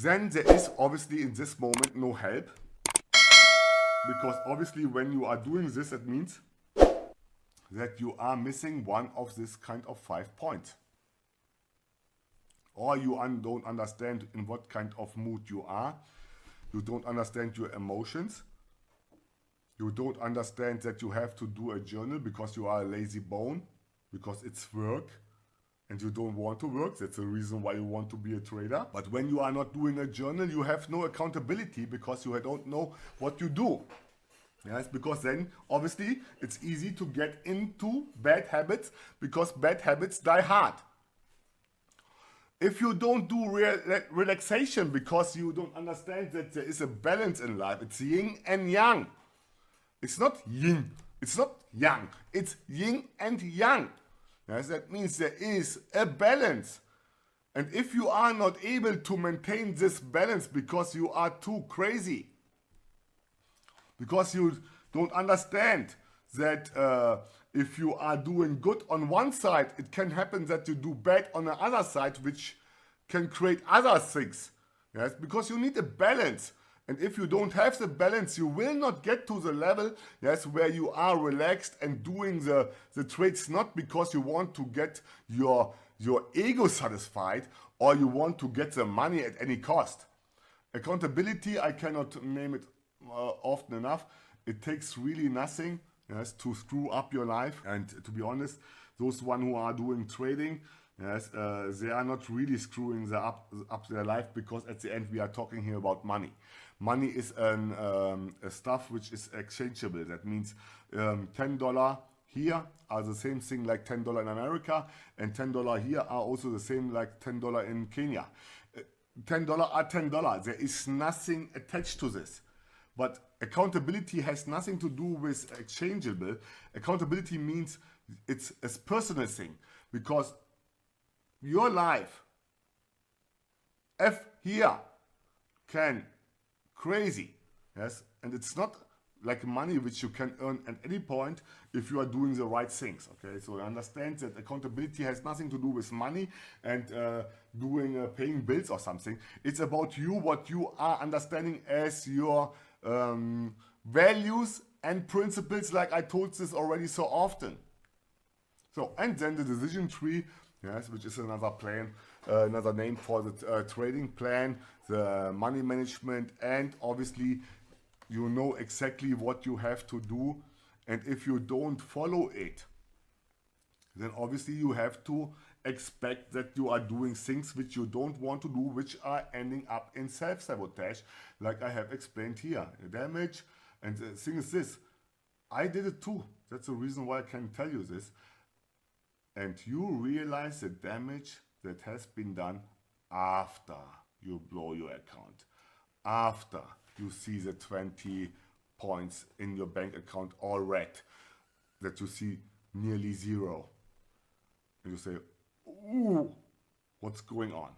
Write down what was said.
Then there is obviously in this moment no help, because obviously when you are doing this, it means that you are missing one of this kind of 5 points. Or you don't understand in what kind of mood you are. You don't understand your emotions. You don't understand that you have to do a journal because you are a lazy bone, because it's work and you don't want to work. That's the reason why you want to be a trader. But when you are not doing a journal, you have no accountability because you don't know what you do. Yes, because then obviously it's easy to get into bad habits, because bad habits die hard. If you don't do relaxation because you don't understand that there is a balance in life, it's yin and yang. It's not yin, it's not yang, it's yin and yang. Yes, that means there is a balance. And if you are not able to maintain this balance because you are too crazy, because you don't understand that if you are doing good on one side, it can happen that you do bad on the other side, which can create other things. Yes, because you need a balance. And if you don't have the balance, you will not get to the level, yes, where you are relaxed and doing the trades, not because you want to get your ego satisfied or you want to get the money at any cost. Accountability, I cannot name it often enough. It takes really nothing, yes, to screw up your life. And to be honest, those one who are doing trading, yes, they are not really screwing up their life, because at the end we are talking here about money. Money is a stuff which is exchangeable. That means $10 here are the same thing like $10 in America, and $10 here are also the same like $10 in Kenya. $10 are $10. There is nothing attached to this. But accountability has nothing to do with exchangeable. Accountability means it's a personal thing, because your life, if here can crazy, yes, and it's not like money which you can earn at any point if you are doing the right things. Okay, so I understand that accountability has nothing to do with money and paying bills or something. It's about you, what you are understanding as your values and principles, like I told this already so often. So, and then the decision tree, yes, which is another plan, another name for the trading plan, the money management, and obviously you know exactly what you have to do. And if you don't follow it, then obviously you have to expect that you are doing things which you don't want to do, which are ending up in self-sabotage, like I have explained here. Damage, and the thing is this, I did it too. That's the reason why I can tell you this. And you realize the damage that has been done after you blow your account, after you see the 20 points in your bank account all red, that you see nearly zero. And you say, ooh, what's going on?